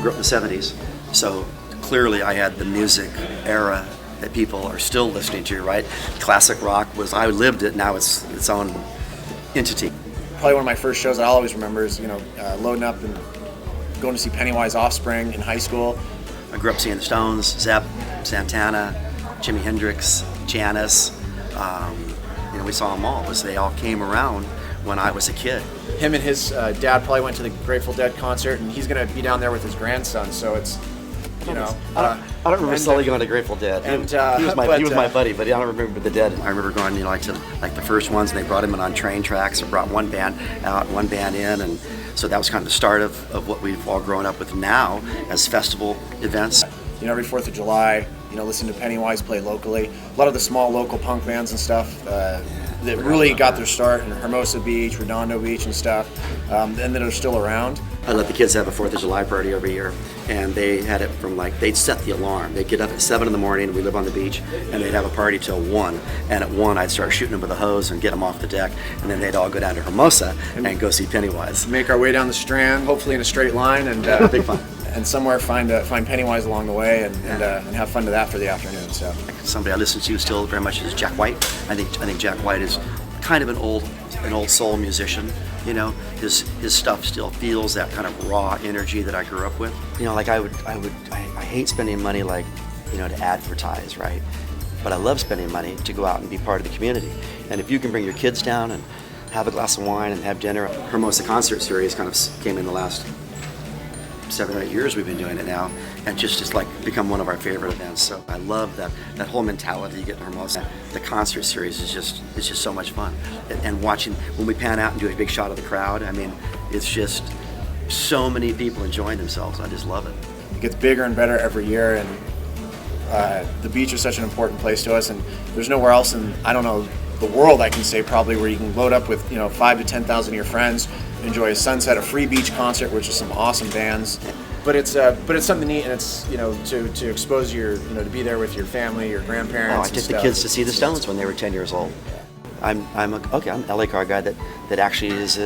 grew up in the 70s, so clearly I had the music era that people are still listening to, right? Classic rock I lived it, now it's its own entity. Probably one of my first shows I'll always remember is, loading up and going to see Pennywise Offspring in high school. I grew up seeing the Stones, Zepp, Santana, Jimi Hendrix, Janis. We saw them all. They all came around when I was a kid. Him and his dad probably went to the Grateful Dead concert, and he's going to be down there with his grandson. So it's, I don't remember Sully going to Grateful Dead. And he was my buddy, but I don't remember the Dead. I remember going, to the first ones, and they brought him in on train tracks. Or brought one band out, one band in, and so that was kind of the start of what we've all grown up with now as festival events. Every 4th of July, listen to Pennywise play locally. A lot of the small local punk bands and stuff that really got their start in Hermosa Beach, Redondo Beach and stuff, and that are still around. I let the kids have a 4th of July party every year, and they had it from they'd set the alarm. They'd get up at 7 in the morning, we live on the beach, and they'd have a party till 1. And at 1, I'd start shooting them with a hose and get them off the deck, and then they'd all go down to Hermosa and go see Pennywise. Make our way down the Strand, hopefully in a straight line, and big fun. And somewhere find Pennywise along the way, and have fun to that for the afternoon. So somebody I listen to still very much is Jack White. I think Jack White is kind of an old soul musician. His stuff still feels that kind of raw energy that I grew up with. I hate spending money to advertise, right? But I love spending money to go out and be part of the community. And if you can bring your kids down and have a glass of wine and have dinner, Hermosa Concert Series kind of came in the last 7 or 8 years we've been doing it now, and just become one of our favorite events. So I love that whole mentality you get in Hermosa. The concert series is just so much fun, and watching when we pan out and do a big shot of the crowd. It's just so many people enjoying themselves. I just love it. It gets bigger and better every year, and the beach is such an important place to us, and there's nowhere else in the world, I can say probably, where you can load up with 5 to 10,000 of your friends, enjoy a sunset, a free beach concert, which is some awesome bands. But it's something neat, and it's to expose to be there with your family, your grandparents. I took the kids to see the Stones when they were 10 years old. I'm LAcarGuy that actually is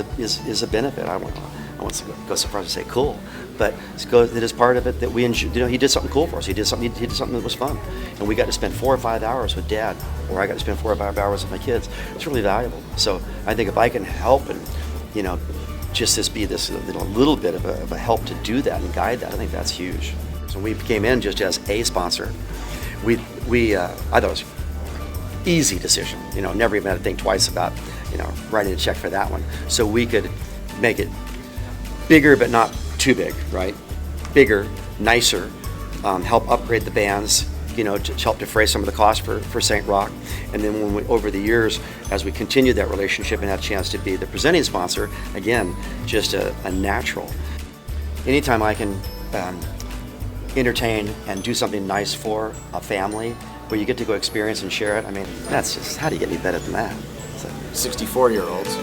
a benefit. I want to go so far as to say cool, but it is part of it that we enjoy. He did something cool for us. He did something that was fun, and we got to spend 4 or 5 hours with Dad, or I got to spend 4 or 5 hours with my kids. It's really valuable. So I think if I can help and just be this little bit of a help to do that and guide that, I think that's huge. So we came in just as a sponsor. I thought it was an easy decision. Never even had to think twice about writing a check for that one. So we could make it bigger, but not too big, right? Bigger, nicer, help upgrade the bands, to help defray some of the cost for St. Rock. And then over the years, as we continued that relationship and had a chance to be the presenting sponsor, again, just a natural. Anytime I can entertain and do something nice for a family, where you get to go experience and share it, that's just, how do you get any better than that? So. 64-year-olds.